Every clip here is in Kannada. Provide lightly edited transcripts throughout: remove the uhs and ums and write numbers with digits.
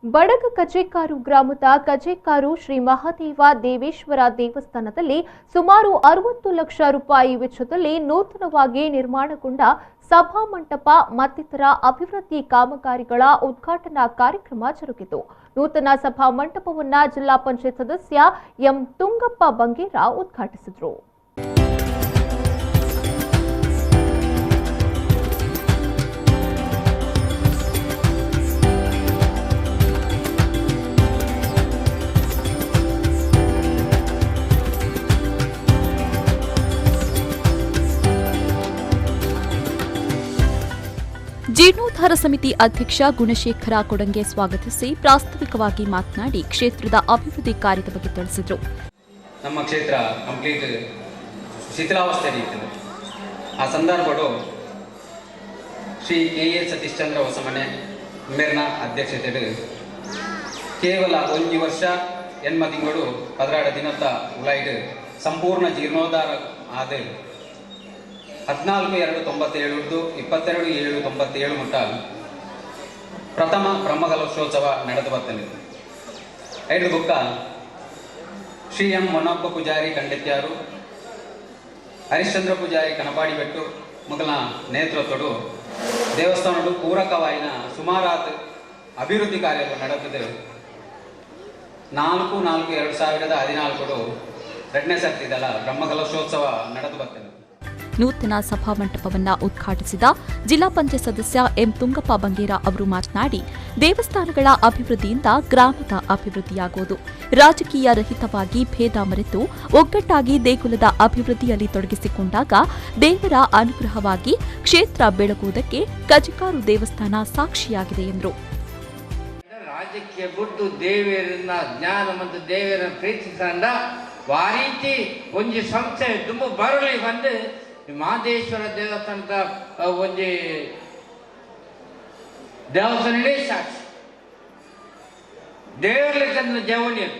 ಬಡಗ ಕಜೇಕಾರು ಗ್ರಾಮದ ಕಜೇಕಾರು ಶ್ರೀ ಮಹಾದೇವ ದೇವೇಶ್ವರ ದೇವಸ್ಥಾನದಲ್ಲಿ ಸುಮಾರು 60 ಲಕ್ಷ ರೂಪಾಯಿ ವೆಚ್ಚದಲ್ಲಿ ನೂತನವಾಗಿ ನಿರ್ಮಾಣಗೊಂಡ ಸಭಾ ಮಂಟಪ ಮತ್ತಿತರ ಅಭಿವೃದ್ಧಿ ಕಾಮಗಾರಿಗಳ ಉದ್ಘಾಟನಾ ಕಾರ್ಯಕ್ರಮ ಜರುಗಿತು. ನೂತನ ಸಭಾ ಮಂಟಪವನ್ನು ಜಿಲ್ಲಾ ಪಂಚಾಯತ್ ಸದಸ್ಯ ಎಂ ತುಂಗಪ್ಪ ಬಂಗೇರ ಉದ್ಘಾಟಿಸಿದರು. ಜೀರ್ಣೋದ್ಧಾರ ಸಮಿತಿ ಅಧ್ಯಕ್ಷ ಗುಣಶೇಖರ ಕೊಡಂಗೆ ಸ್ವಾಗತಿಸಿ ಪ್ರಾಸ್ತಾವಿಕವಾಗಿ ಮಾತನಾಡಿ ಕ್ಷೇತ್ರದ ಅಭಿವೃದ್ಧಿ ಕಾರ್ಯದ ಬಗ್ಗೆ ತಿಳಿಸಿದರು. ನಮ್ಮ ಕ್ಷೇತ್ರ ಕಂಪ್ಲೀಟ್ ಶಿಥಿಲಾವಸ್ಥೆಯಲ್ಲಿ ಇತ್ತು. ಆ ಸಂದರ್ಭಗಳು ಶ್ರೀ ಕೆ.ಎ. ಸತೀಶ್ ಚಂದ್ರ ಹೊಸಮನೆ ಮೇರ್ನ ಅಧ್ಯಕ್ಷತೆಯಲ್ಲಿ ಕೇವಲ 1 ವರ್ಷ 8 ತಿಂಗಳು 16 ದಿನದ ಉಲಾಯ್ದು ಸಂಪೂರ್ಣ ಜೀರ್ಣೋದ್ಧಾರ ಆದ 14/2/97 22/7/97 ಮುಟ್ಟ ಪ್ರಥಮ ಬ್ರಹ್ಮಕಲಶೋತ್ಸವ ನಡೆದು ಬರ್ತದೆ. ಐದು ಬುಕ್ಕ ಶ್ರೀ ಎಂ ಮೊನ್ನಪ್ಪ ಪೂಜಾರಿ ಕಂಡೆತ್ಯಾರು, ಹರಿಶ್ಚಂದ್ರ ಪೂಜಾರಿ ಕನಪಾಡಿಬೆಟ್ಟು ಮೊದಲ ನೇತೃತ್ವಡು ದೇವಸ್ಥಾನದ ಪೂರಕವಾಯಿನ ಸುಮಾರಾತ್ ಅಭಿವೃದ್ಧಿ ಕಾರ್ಯಗಳು ನಡೆದಿದೆ. 4/4/2014 2ನೇ ಸರ್ತಿದಲ್ಲ ಬ್ರಹ್ಮಕಲಶೋತ್ಸವ ನಡೆದು ಬರ್ತದೆ. ನೂತನ ಸಭಾ ಮಂಟಪವನ್ನು ಉದ್ಘಾಟಿಸಿದ ಜಿಲ್ಲಾ ಪಂಚಾಯತ್ ಸದಸ್ಯ ಎಂ ತುಂಗಪ್ಪ ಬಂಗೇರ ಅವರು ಮಾತನಾಡಿ, ದೇವಸ್ಥಾನಗಳ ಅಭಿವೃದ್ಧಿಯಿಂದ ಗ್ರಾಮದ ಅಭಿವೃದ್ಧಿಯಾಗುವುದು. ರಾಜಕೀಯ ರಹಿತವಾಗಿ ಭೇದ ಮರೆತು ಒಗ್ಗಟ್ಟಾಗಿ ದೇಗುಲದ ಅಭಿವೃದ್ಧಿಯಲ್ಲಿ ತೊಡಗಿಸಿಕೊಂಡಾಗ ದೇವರ ಅನುಗ್ರಹವಾಗಿ ಕ್ಷೇತ್ರ ಬೆಳಗುವುದಕ್ಕೆ ಕಜೇಕಾರು ದೇವಸ್ಥಾನ ಸಾಕ್ಷಿಯಾಗಿದೆ ಎಂದರು. ರಾಜಕೀಯ ಬಿಟ್ಟು ದೇವರನ್ನ ಜ್ಞಾನ ಮತ್ತು ದೇವರನ್ನ ಪ್ರೀತಿಸಂಡ ವಾರೀತಿ ಒಂಜಿ ಸಂಸ್ಥೆ ತುಂಬ ಬರಲಿ ಬಂದು ಮಹದೇಶ್ವರ ದೇವಸ್ಥಾನದ ಒಂಜಿ ದೇವಸ್ಥಾನವೇ ಸಾಕ್ಷಿ. ದೇವರಲ್ಲಿದ್ದ ಜವನಿಯರು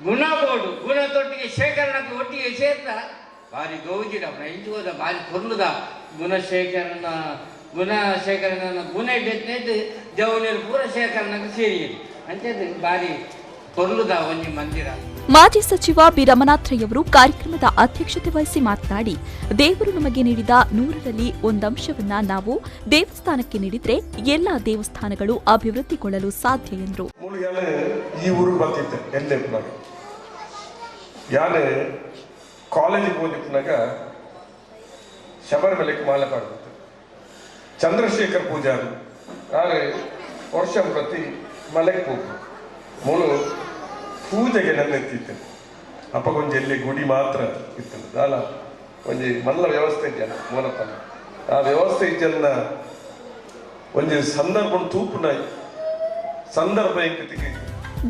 ಗುಣ ಬೋಡು ಗುಣದೊಟ್ಟಿಗೆ ಶೇಖರಣಕ್ಕೆ ಒಟ್ಟಿಗೆ ಸೇರ್ದ ಭಾರಿ ಗೌಜಿಡ ಇಂಚುವುದ ಭಾರಿ ಕೊರ್ಲುದ ಗುಣಶೇಖರಣ ಗುಣ ಬೆತ್ತನೆದ್ದು ಜವನಿಯರು ಪೂರ ಶೇಖರಣಕ್ಕೆ ಸೇರಿಯರು ಅಂಚೆ ಭಾರಿ ಕೊರ್ಲುದ ಒಂಜಿ ಮಂದಿರ. ಮಾಜಿ ಸಚಿವ ಬಿ ರಮನಾಥ್ರಯ್ಯವರು ಕಾರ್ಯಕ್ರಮದ ಅಧ್ಯಕ್ಷತೆ ವಹಿಸಿ ಮಾತನಾಡಿ, ದೇವರು ನಮಗೆ ನೀಡಿದ 100ರಲ್ಲಿ 1 ಅಂಶವನ್ನ ನಾವು ದೇವಸ್ಥಾನಕ್ಕೆ ನೀಡಿದ್ರೆ ಎಲ್ಲ ದೇವಸ್ಥಾನಗಳು ಅಭಿವೃದ್ಧಿಗೊಳ್ಳಲು ಸಾಧ್ಯ ಎಂದರು. ಈ ಊರಿಗೆ ಬರ್ತಿದ್ದೆ ಎಲ್ಲೇ ಯಾನೇ ಕಾಲೇಜಿಗೆ ಹೋಗಿದ್ದಾಗ ಶಬರಿಮಲೆಗೆ ಮಾಲೆ ಪಾಡ್ತಿದ್ದೆ. ಚಂದ್ರಶೇಖರ್ ಪೂಜಾರಿ ಯಾರು ವರ್ಷ ಪ್ರತಿ ಮಲೆಗೆ ಹೋಗ್ಬೇಕು ಮೂಳು ಪೂಜೆಗೆ ನನ್ನ ಎತ್ತಿತ್ತು. ಅಪ್ಪ ಕೊಂಚ ಎಲ್ಲಿ ಗುಡಿ ಮಾತ್ರ ಇತ್ತು ಅಲ್ಲ ಒಂಜಿ ಮಲ್ಲ ವ್ಯವಸ್ಥೆ ಇದೆಯಲ್ಲ ಮೋನಪ್ಪನ ಆ ವ್ಯವಸ್ಥೆ ಇದೆಯನ್ನ ಒಂಜಿ ಸಂದರ್ಭ ತೂಪುನ ಸಂದರ್ಭ ಎಂಕತಿಗೆ.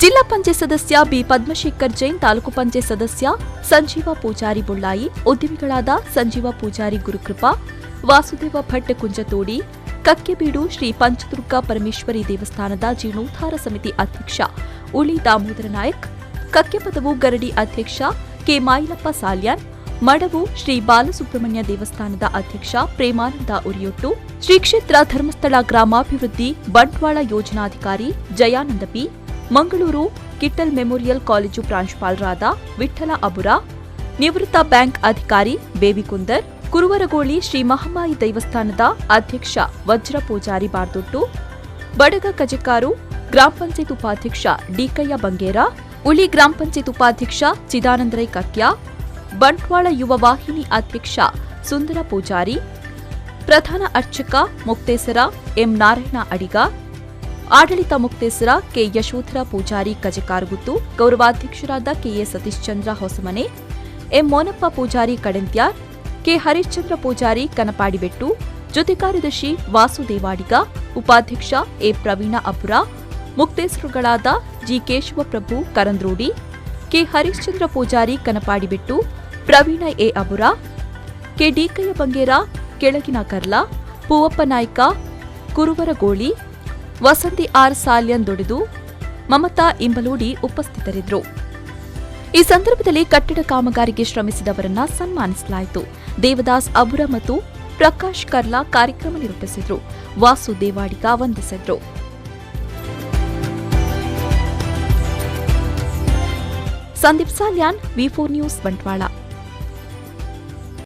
ಜಿಲ್ಲಾ ಪಂಚಾಯತ್ ಸದಸ್ಯ ಬಿ ಪದ್ಮಶೇಖರ್ ಜೈನ್, ತಾಲೂಕು ಪಂಚಾಯತ್ ಸದಸ್ಯ ಸಂಜೀವ ಪೂಜಾರಿ ಬುಳ್ಳಾಯಿ, ಉದ್ಯಮಿಗಳಾದ ಸಂಜೀವ ಪೂಜಾರಿ ಗುರುಕೃಪಾ, ವಾಸುದೇವ ಭಟ್ ಕುಂಜತೋಡಿ, ಕಕ್ಕೆಬೀಡು ಶ್ರೀ ಪಂಚದುರ್ಗಾ ಪರಮೇಶ್ವರಿ ದೇವಸ್ಥಾನದ ಜೀರ್ಣೋದ್ಧಾರ ಸಮಿತಿ ಅಧ್ಯಕ್ಷ ಉಳಿ ದಾಮೋದರ ನಾಯಕ್, ಕಕ್ಕೆಪದವು ಗರಡಿ ಅಧ್ಯಕ್ಷ ಕೆ ಮಾಯಿಲಪ್ಪ ಸಾಲ್ಯಾನ್, ಮಡವು ಶ್ರೀ ಬಾಲಸುಬ್ರಹ್ಮಣ್ಯ ದೇವಸ್ಥಾನದ ಅಧ್ಯಕ್ಷ ಪ್ರೇಮಾನಂದ ಉರಿಯೊಟ್ಟು, ಶ್ರೀ ಕ್ಷೇತ್ರ ಧರ್ಮಸ್ಥಳ ಗ್ರಾಮಾಭಿವೃದ್ಧಿ ಬಂಟ್ವಾಳ ಯೋಜನಾಧಿಕಾರಿ Jayananda P, Mangaluru Kittel memorial college ಪ್ರಾಂಶುಪಾಲರಾದ ವಿಠ್ಠಲ ಅಬುರ, ನಿವೃತ್ತ ಬ್ಯಾಂಕ್ ಅಧಿಕಾರಿ ಬೇಬಿ ಕುಂದರ್, ಕುರುವರಗೋಳಿ ಶ್ರೀ ಮಹಾಮಾಯಿ ದೇವಸ್ಥಾನದ ಅಧ್ಯಕ್ಷ ವಜ್ರ ಪೂಜಾರಿ ಬಾರ್ದೊಟ್ಟು, ಬಡಗ ಕಜೇಕಾರು ಗ್ರಾಮ ಪಂಚಾಯತ್ ಉಪಾಧ್ಯಕ್ಷ ಡಿಕಯ್ಯ ಬಂಗೇರ, ಉಳಿ ಗ್ರಾಮ ಪಂಚಾಯತ್ ಉಪಾಧ್ಯಕ್ಷ ಚಿದಾನಂದರೈ ಕಕ್ಯ, ಬಂಟ್ವಾಳ ಯುವ ವಾಹಿನಿ ಅಧ್ಯಕ್ಷ ಸುಂದರ ಪೂಜಾರಿ, ಪ್ರಧಾನ ಅರ್ಚಕ ಮುಕ್ತೇಸರ ಎಂ ನಾರಾಯಣ ಅಡಿಗ, ಆಡಳಿತ ಮುಕ್ತೇಸರ ಕೆ ಯಶೋಧರ ಪೂಜಾರಿ ಕಜೇಕಾರುಗುತ್ತು, ಗೌರವಾಧ್ಯಕ್ಷರಾದ KA Satish Chandra Hosamane, M Monappa Poojary Kadentyar, K Harishchandra Poojary Kanapadibettu, ಜೊತೆ ಕಾರ್ಯದರ್ಶಿ ವಾಸುದೇವಾಡಿಗ, ಉಪಾಧ್ಯಕ್ಷ ಎ ಪ್ರವೀಣ ಅಪುರ, ಮುಕ್ತೇಸರುಗಳಾದ G Keshavaprabhu Karandrodi, K Harishchandra Poojary Kanapadibettu, Praveena A Abura, K Dikayya Bangera ಕೆಳಗಿನ ಕರ್ಲ, ಪೂವಪ್ಪ ನಾಯ್ಕ ಕುರುವರಗೋಳಿ, ವಸಂತಿ ಆರ್ ಸಾಲ್ಯನ್ ದೊಡೆದು, ಮಮತಾ ಇಂಬಲೋಡಿ ಉಪಸ್ಥಿತರಿದ್ದರು. ಈ ಸಂದರ್ಭದಲ್ಲಿ ಕಟ್ಟಡ ಕಾಮಗಾರಿಗೆ ಶ್ರಮಿಸಿದವರನ್ನ ಸನ್ಮಾನಿಸಲಾಯಿತು. ದೇವದಾಸ್ ಅಬುರ ಮತ್ತು ಪ್ರಕಾಶ್ ಕರ್ಲಾ ಕಾರ್ಯಕ್ರಮ ನಿರೂಪಿಸಿದರು. ವಾಸು ದೇವಾಡಿಗ ವಂದಿಸಿದರು. ಸಂದೀಪ್ ಸಾಲ್ಯಾನ್, ವಿ4 ನ್ಯೂಸ್, ಬಂಟ್ವಾಳ.